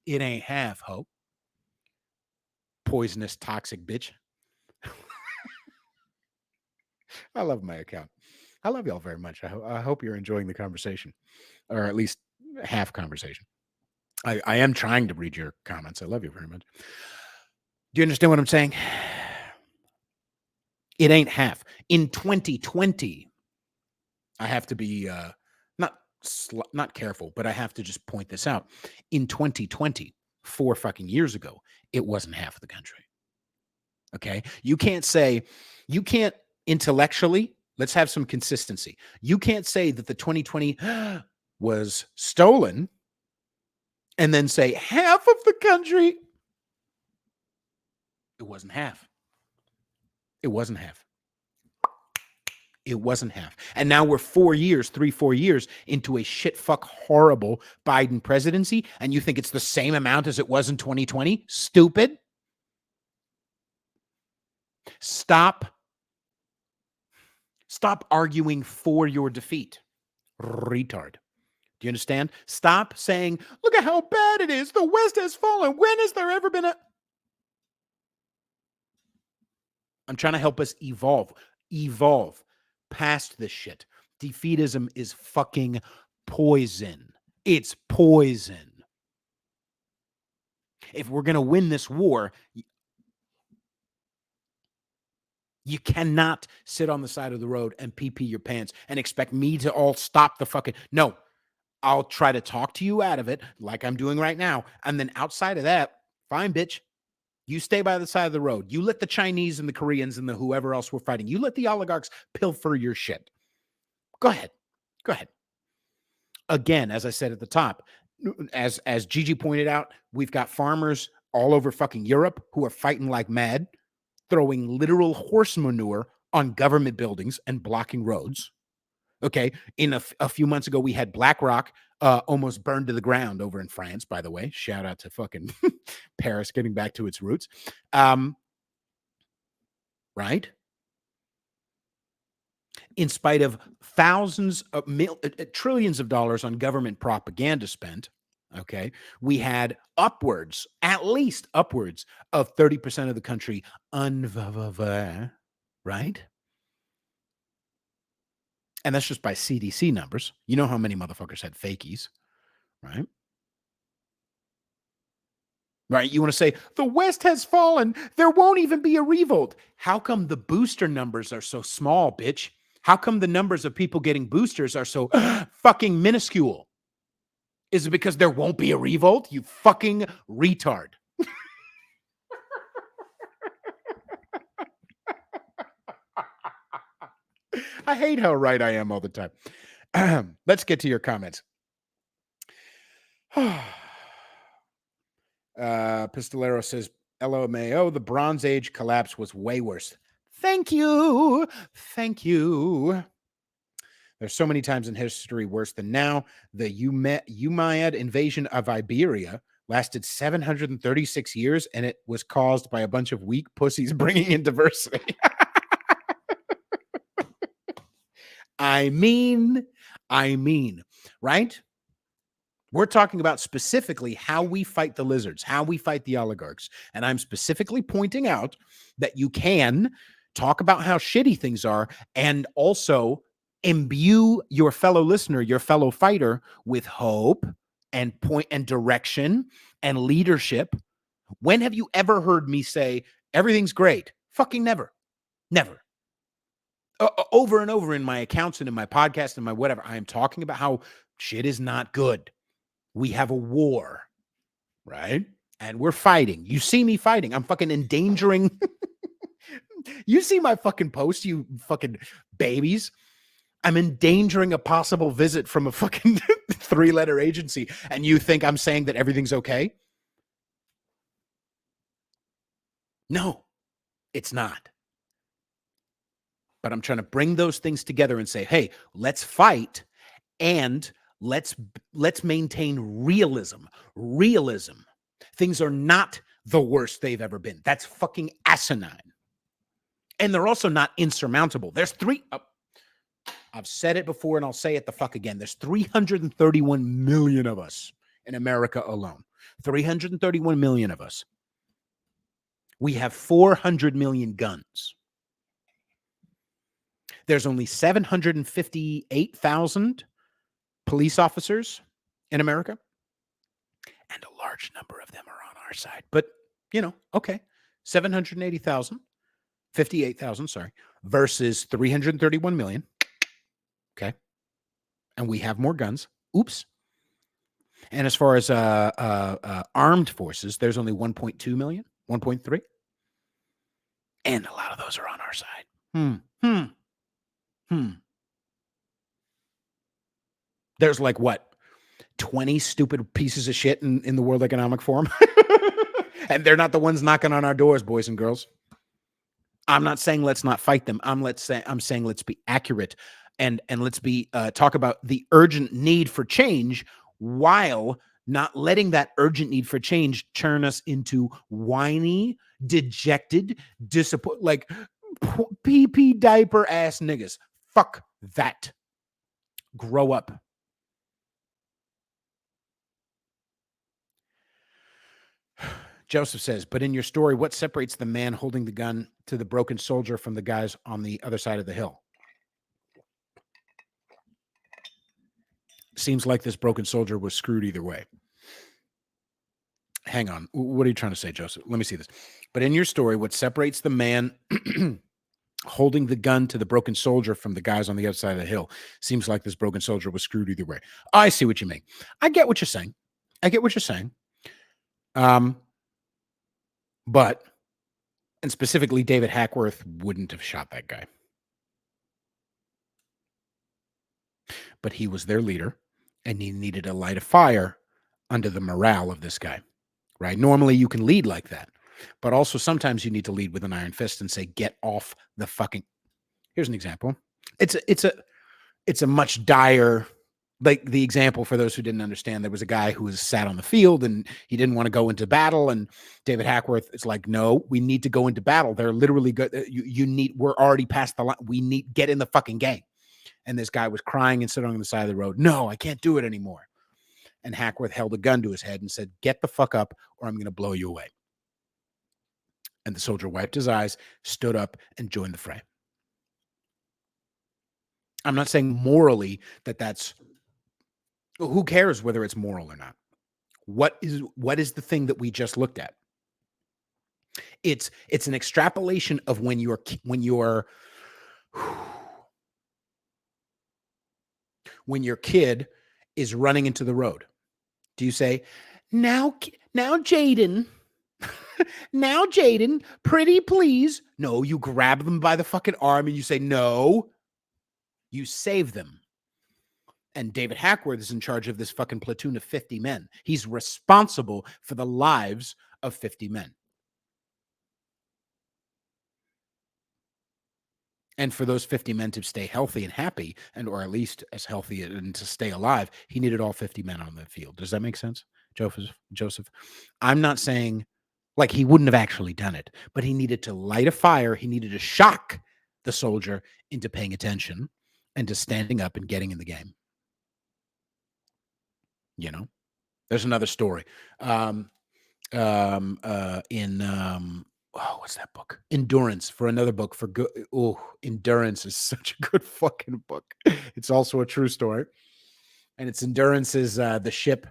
it ain't half, ho. Poisonous, toxic bitch. I love my account. I love y'all very much. I hope you're enjoying the conversation, or at least half conversation. I am trying to read your comments. I love you very much. Do you understand what I'm saying? It ain't half. In 2020, I have to be not careful, but I have to just point this out. In 2020, 4 fucking years ago, it wasn't half of the country. Okay? You can't intellectually, let's have some consistency. You can't say that the 2020 was stolen and then say half of the country. It wasn't half. It wasn't half. It wasn't half. And now we're 4 years into a shit fuck horrible Biden presidency, and you think it's the same amount as it was in 2020? Stupid. Stop arguing for your defeat. Retard. Do you understand? Stop saying, look at how bad it is. The West has fallen. When has there ever been a... I'm trying to help us evolve past this shit. Defeatism is fucking poison. It's poison. If we're going to win this war, you cannot sit on the side of the road and pee your pants and expect me to all stop the fucking... No, I'll try to talk to you out of it like I'm doing right now. And then outside of that, fine, bitch. You stay by the side of the road. You let the Chinese and the Koreans and the whoever else we're fighting, you let the oligarchs pilfer your shit. Go ahead. Go ahead. Again, as I said at the top, as Gigi pointed out, we've got farmers all over fucking Europe who are fighting like mad, throwing literal horse manure on government buildings and blocking roads. Okay. In a few months ago, we had BlackRock almost burned to the ground over in France, by the way. Shout out to fucking Paris getting back to its roots. Right? In spite of thousands of trillions of dollars on government propaganda spent, okay, we had at least upwards of 30% of the country right? And that's just by CDC numbers. You know how many motherfuckers had fakies, right? Right? You want to say, the West has fallen. There won't even be a revolt. How come the booster numbers are so small, bitch? How come the numbers of people getting boosters are so fucking minuscule? Is it because there won't be a revolt? You fucking retard. I hate how right I am all the time. Let's get to your comments. Pistolero says, LMAO, the Bronze Age collapse was way worse. Thank you. Thank you. There's so many times in history worse than now. The Umayyad invasion of Iberia lasted 736 years, and it was caused by a bunch of weak pussies bringing in diversity. I mean, right? We're talking about specifically how we fight the lizards, how we fight the oligarchs. And I'm specifically pointing out that you can talk about how shitty things are and also imbue your fellow listener, your fellow fighter with hope and point and direction and leadership. When have you ever heard me say everything's great? Fucking never. Never. Over and over in my accounts and in my podcast and my whatever, I am talking about how shit is not good. We have a war, right? And we're fighting. You see me fighting. I'm fucking endangering. You see my fucking post, you fucking babies. I'm endangering a possible visit from a fucking 3-letter agency. And you think I'm saying that everything's okay? No, it's not. But I'm trying to bring those things together and say, hey, let's fight and let's maintain realism. Things are not the worst they've ever been. That's fucking asinine. And they're also not insurmountable. There's I've said it before and I'll say it the fuck again. There's 331 million of us in America alone. 331 million of us. We have 400 million guns. There's only 758,000 police officers in America, and a large number of them are on our side. But, okay, 780,000, 58,000, sorry, versus 331 million. Okay. And we have more guns. Oops. And as far as armed forces, there's only 1.2 million, 1.3. And a lot of those are on our side. There's like what? 20 stupid pieces of shit in the World Economic Forum. And they're not the ones knocking on our doors, boys and girls. I'm not saying let's not fight them. I'm saying let's be accurate and let's be talk about the urgent need for change while not letting that urgent need for change turn us into whiny, dejected, disappointed, like pee diaper ass niggas. Fuck that. Grow up. Joseph says, but in your story, what separates the man holding the gun to the broken soldier from the guys on the other side of the hill? Seems like this broken soldier was screwed either way. Hang on. What are you trying to say, Joseph? Let me see this. But in your story, what separates the man holding the gun to the broken soldier from the guys on the other side of the hill? Seems like this broken soldier was screwed either way. I see what you mean. I get what you're saying. But, and specifically, David Hackworth wouldn't have shot that guy. But he was their leader, and he needed to light a fire under the morale of this guy, right? Normally, you can lead like that. But also, sometimes you need to lead with an iron fist and say, get off the fucking... Here's an example. It's a much dire... Like the example, for those who didn't understand, there was a guy who was sat on the field and he didn't want to go into battle. And David Hackworth is like, no, we need to go into battle. They're literally good. We're already past the line. We need get in the fucking game. And this guy was crying and sitting on the side of the road. No, I can't do it anymore. And Hackworth held a gun to his head and said, get the fuck up or I'm going to blow you away. And the soldier wiped his eyes, stood up and joined the fray. I'm not saying morally that's... Who cares whether it's moral or not? What is the thing that we just looked at? It's an extrapolation of when your kid is running into the road. Do you say, now Jaden, now Jaden, pretty please? No, you grab them by the fucking arm and you say, no, you save them. And David Hackworth is in charge of this fucking platoon of 50 men. He's responsible for the lives of 50 men. And for those 50 men to stay healthy and happy, or at least as healthy and to stay alive, he needed all 50 men on the field. Does that make sense, Joseph? I'm not saying like he wouldn't have actually done it, but he needed to light a fire. He needed to shock the soldier into paying attention and to standing up and getting in the game. There's another story. What's that book? Endurance, for another book for good. Oh, Endurance is such a good fucking book. It's also a true story. And it's Endurance is the ship.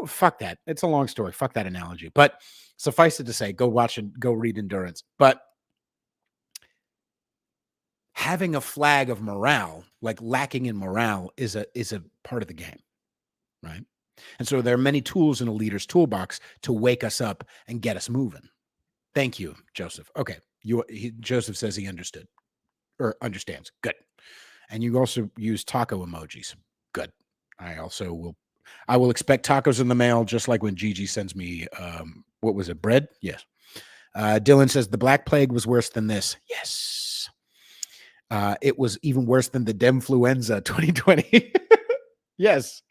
Fuck that. It's a long story. Fuck that analogy. But suffice it to say, go watch and go read Endurance. But having a flag of morale, like lacking in morale, is a part of the game. Right. And so there are many tools in a leader's toolbox to wake us up and get us moving. Thank you, Joseph. Okay. Joseph says he understood or understands. Good. And you also use taco emojis. Good. I will expect tacos in the mail, just like when Gigi sends me, what was it? Bread? Yes. Dylan says the Black Plague was worse than this. Yes. It was even worse than the Demfluenza 2020. Yes.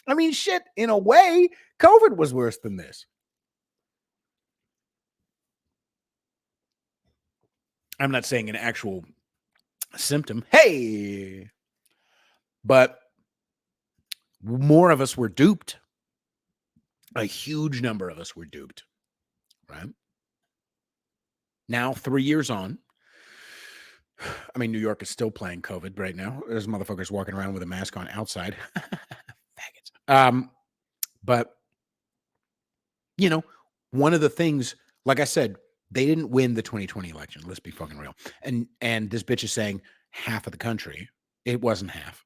I mean, shit, in a way, COVID was worse than this. I'm not saying an actual symptom. Hey! But more of us were duped. A huge number of us were duped. Right? Now, 3 years on, I mean, New York is still playing COVID right now. There's motherfuckers walking around with a mask on outside. Faggots. But you know, one of the things, like I said, they didn't win the 2020 election. Let's be fucking real. And this bitch is saying half of the country. It wasn't half.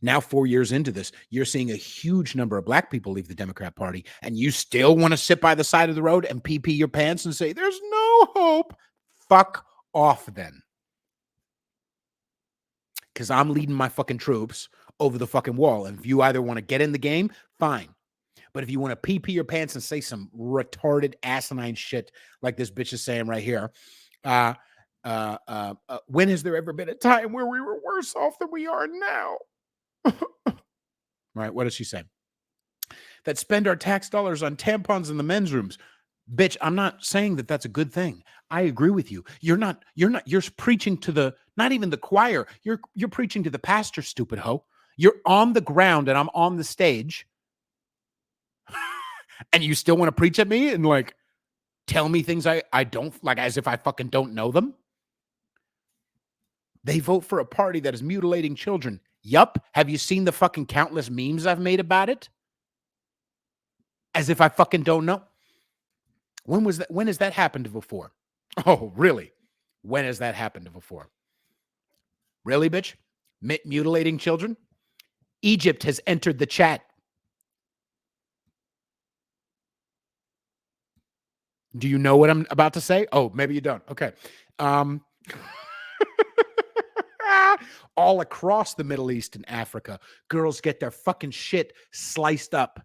Now, 4 years into this, you're seeing a huge number of black people leave the Democrat Party, and you still want to sit by the side of the road and pee your pants and say, there's no hope. Fuck off then. Because I'm leading my fucking troops over the fucking wall. And if you either want to get in the game, fine. But if you want to pee your pants and say some retarded asinine shit like this bitch is saying right here, when has there ever been a time where we were worse off than we are now? Right? What does she say? That spend our tax dollars on tampons in the men's rooms. Bitch, I'm not saying that that's a good thing. I agree with you. You're preaching to the, not even the choir. You're preaching to the pastor, stupid hoe. You're on the ground and I'm on the stage. And you still want to preach at me and like tell me things I don't like, as if I fucking don't know them. They vote for a party that is mutilating children. Yup. Have you seen the fucking countless memes I've made about it? As if I fucking don't know. When was that? When has that happened before? Oh, really? When has that happened before? Really, bitch? Mutilating children? Egypt has entered the chat. Do you know what I'm about to say? Oh, maybe you don't. Okay. All across the Middle East and Africa, girls get their fucking shit sliced up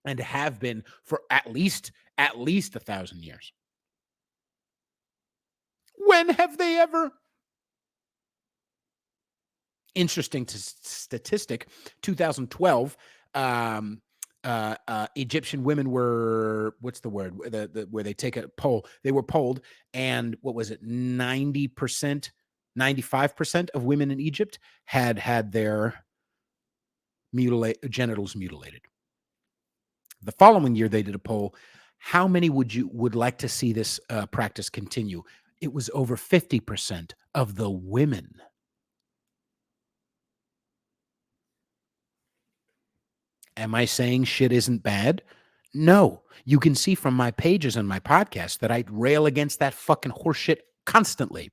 and have been for at least 1,000 years. When have they ever? Interesting statistic, 2012, Egyptian women were, what's the word? Where they take a poll. They were polled, and what was it? 90%, 95% of women in Egypt had their genitals mutilated. The following year, they did a poll. How many would like to see this practice continue? It was over 50% of the women. Am I saying shit isn't bad? No. You can see from my pages and my podcast that I rail against that fucking horseshit constantly.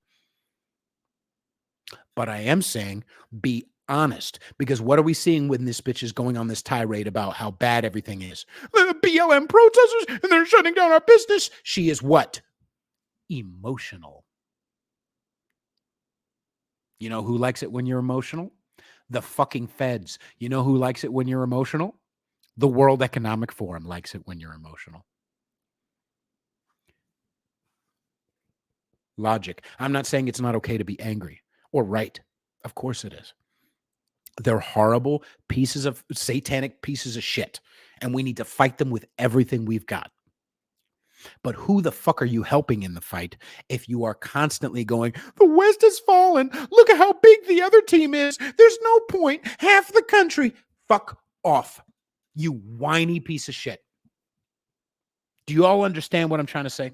But I am saying be honest, because what are we seeing when this bitch is going on this tirade about how bad everything is? The BLM protesters, and they're shutting down our business. She is what? Emotional. You know who likes it when you're emotional? The fucking feds. You know who likes it when you're emotional? The World Economic Forum likes it when you're emotional. Logic. I'm not saying it's not okay to be angry or right. Of course it is. They're horrible pieces of satanic pieces of shit, and we need to fight them with everything we've got. But who the fuck are you helping in the fight if you are constantly going, the West has fallen. Look at how big the other team is. There's no point. Half the country. Fuck off, you whiny piece of shit. Do you all understand what I'm trying to say?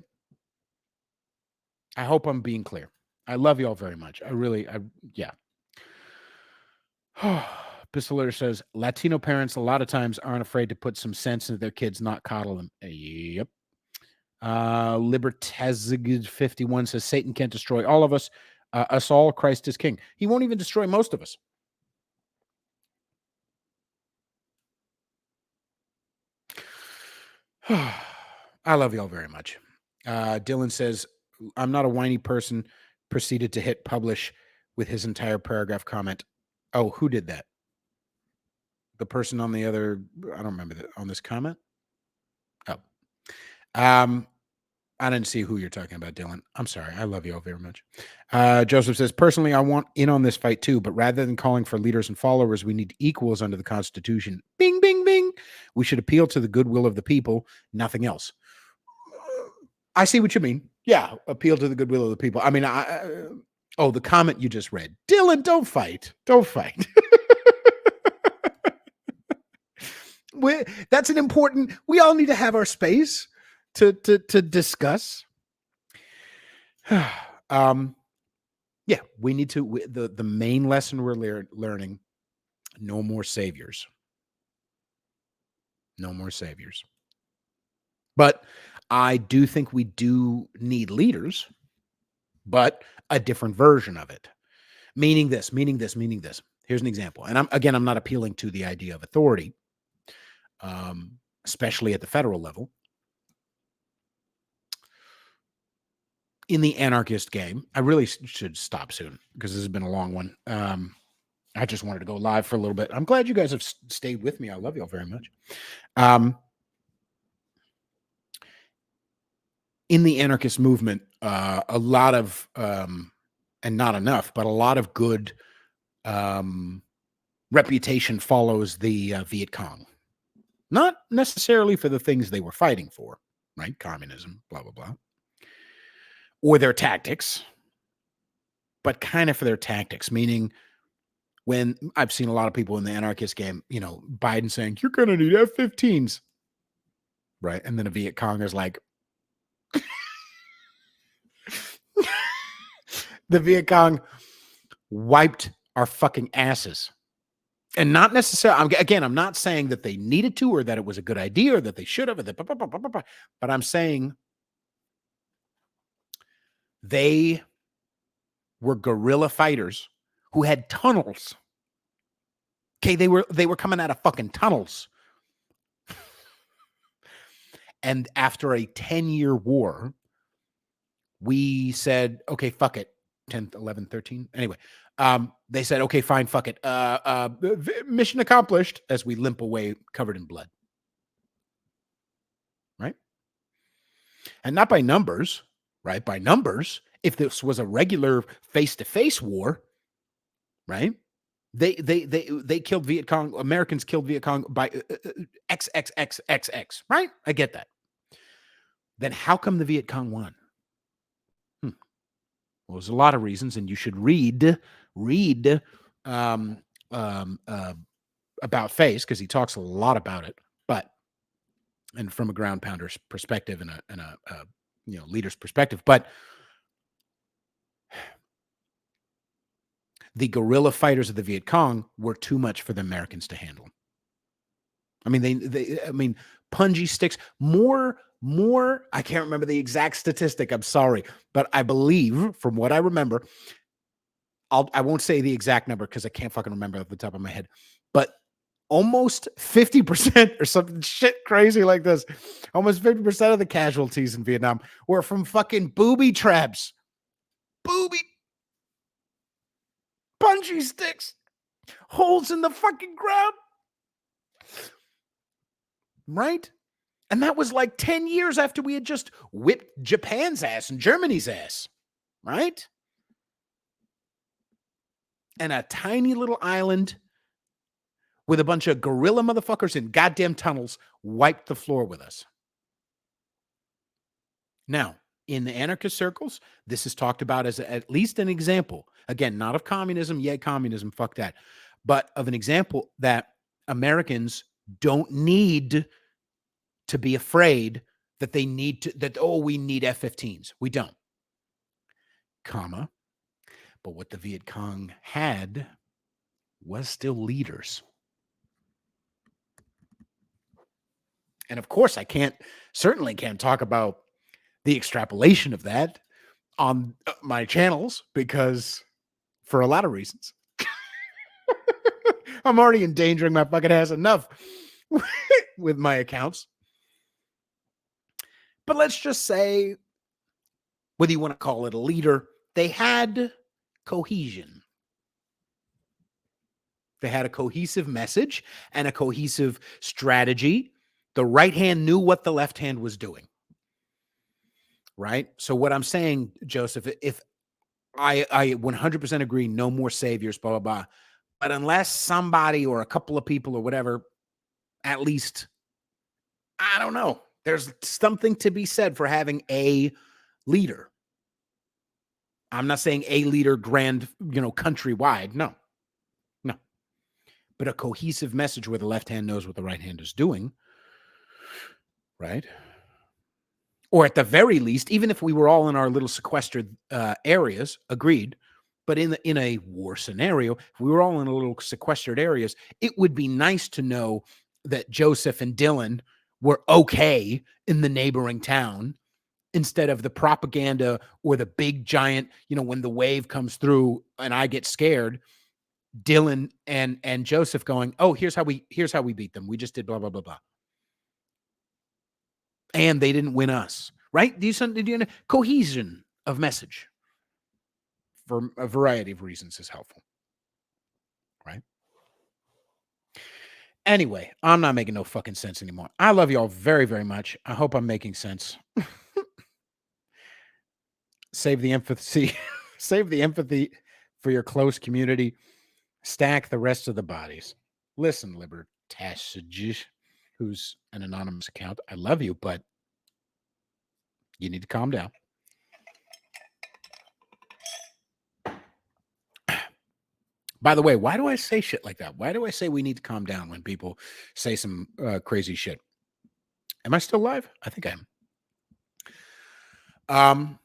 I hope I'm being clear. I love you all very much. Yeah. Pistolator says, Latino parents a lot of times aren't afraid to put some sense into their kids, not coddle them. Yep. Libertazig 51 says, Satan can't destroy all of us. Us all, Christ is king. He won't even destroy most of us. I love you all very much. Dylan says, I'm not a whiny person, proceeded to hit publish with his entire paragraph comment. Oh, who did that? The person on the other, I don't remember that on this comment. Oh, I didn't see who you're talking about, Dylan. I'm sorry. I love you all very much. Joseph says, personally, I want in on this fight too, but rather than calling for leaders and followers, we need equals under the Constitution. Bing, bing, bing. We should appeal to the goodwill of the people, nothing else. I see what you mean. Yeah, appeal to the goodwill of the people. I mean, the comment you just read. Dylan, don't fight. Don't fight. That's an important, we all need to have our space to discuss. Yeah, we need to. The main lesson we're learning: no more saviors. No more saviors. But I do think we do need leaders, but a different version of it. Meaning this, meaning this, meaning this. Here's an example. And I'm not appealing to the idea of authority, especially at the federal level. In the anarchist game, I really should stop soon because this has been a long one. I just wanted to go live for a little bit. I'm glad you guys have stayed with me. I love y'all very much. In the anarchist movement, a lot of, and not enough, but a lot of good reputation follows the Viet Cong. Not necessarily for the things they were fighting for, right? Communism, blah, blah, blah. Or their tactics, but kind of for their tactics, meaning when I've seen a lot of people in the anarchist game, Biden saying, you're going to need F-15s, right? And then a Viet Cong is like, the Viet Cong wiped our fucking asses. And not necessarily, again, I'm not saying that they needed to or that it was a good idea or that they should have, but I'm saying they were guerrilla fighters who had tunnels. Okay, they were coming out of fucking tunnels. And after a 10-year war, we said, okay, fuck it. 10, 11, 13. Anyway, they said, okay, fine, fuck it. Mission accomplished as we limp away covered in blood. Right? And not by numbers, right? By numbers, if this was a regular face-to-face war, right? They killed Viet Cong. Americans killed Viet Cong by XXXXX, right? I get that. Then how come the Viet Cong won? Well, there's a lot of reasons, and you should read about Face because he talks a lot about it. And from a ground pounder's perspective and a leader's perspective, but the guerrilla fighters of the Viet Cong were too much for the Americans to handle. I mean, punji sticks, more, I can't remember the exact statistic. I'm sorry, but I believe from what I remember, I won't say the exact number because I can't fucking remember off the top of my head, but almost 50% or something shit crazy like this. Almost 50% of the casualties in Vietnam were from fucking booby traps. Bungee sticks. Holes in the fucking ground. Right? And that was like 10 years after we had just whipped Japan's ass and Germany's ass. Right? And a tiny little island with a bunch of guerrilla motherfuckers in goddamn tunnels wiped the floor with us. Now, in the anarchist circles, this is talked about as at least an example. Again, not of communism, yay communism, fuck that. But of an example that Americans don't need to be afraid that we need F-15s. We don't. But what the Viet Cong had was still leaders. And of course, I certainly can't talk about the extrapolation of that on my channels because for a lot of reasons. I'm already endangering my fucking ass enough with my accounts. But let's just say, whether you want to call it a leader, they had cohesion. They had a cohesive message and a cohesive strategy. The right hand knew what the left hand was doing. Right? So what I'm saying, Joseph, if I 100% agree, no more saviors, blah, blah, blah. But unless somebody or a couple of people or whatever, at least, I don't know. There's something to be said for having a leader. I'm not saying a leader countrywide. No. But a cohesive message where the left hand knows what the right hand is doing. Right? Or at the very least, even if we were all in our little sequestered areas, agreed, But in a war scenario, if we were all in a little sequestered areas, it would be nice to know that Joseph and Dylan were okay in the neighboring town, instead of the propaganda or the big giant, when the wave comes through and I get scared, Dylan and Joseph going, "Oh, here's how we beat them. We just did blah blah blah blah." And they didn't win us, right? Cohesion of message for a variety of reasons is helpful, right? Anyway, I'm not making no fucking sense anymore. I love y'all very, very much. I hope I'm making sense. Save the empathy. Save the empathy for your close community. Stack the rest of the bodies. Listen, Libertash, who's an anonymous account, I love you, but you need to calm down. By the way, why do I say shit like that? Why do I say we need to calm down when people say some crazy shit? Am I still live? I think I am.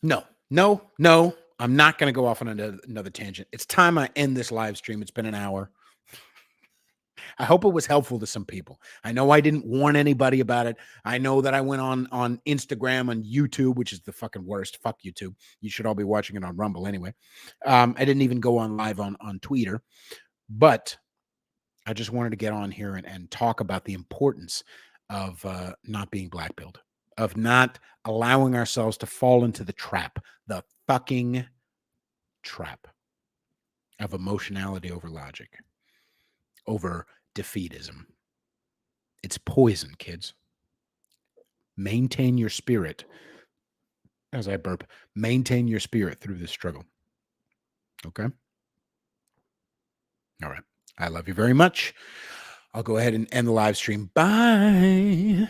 No. I'm not going to go off on another tangent. It's time I end this live stream. It's been an hour. I hope it was helpful to some people. I know I didn't warn anybody about it. I know that I went on Instagram and YouTube, which is the fucking worst. Fuck YouTube. You should all be watching it on Rumble anyway. I didn't even go on live on Twitter, but I just wanted to get on here and talk about the importance of not being black-pilled, of not allowing ourselves to fall into the trap, the fucking trap of emotionality over logic, over defeatism. It's poison, kids. Maintain your spirit. As I burp, maintain your spirit through this struggle. Okay? All right. I love you very much. I'll go ahead and end the live stream. Bye.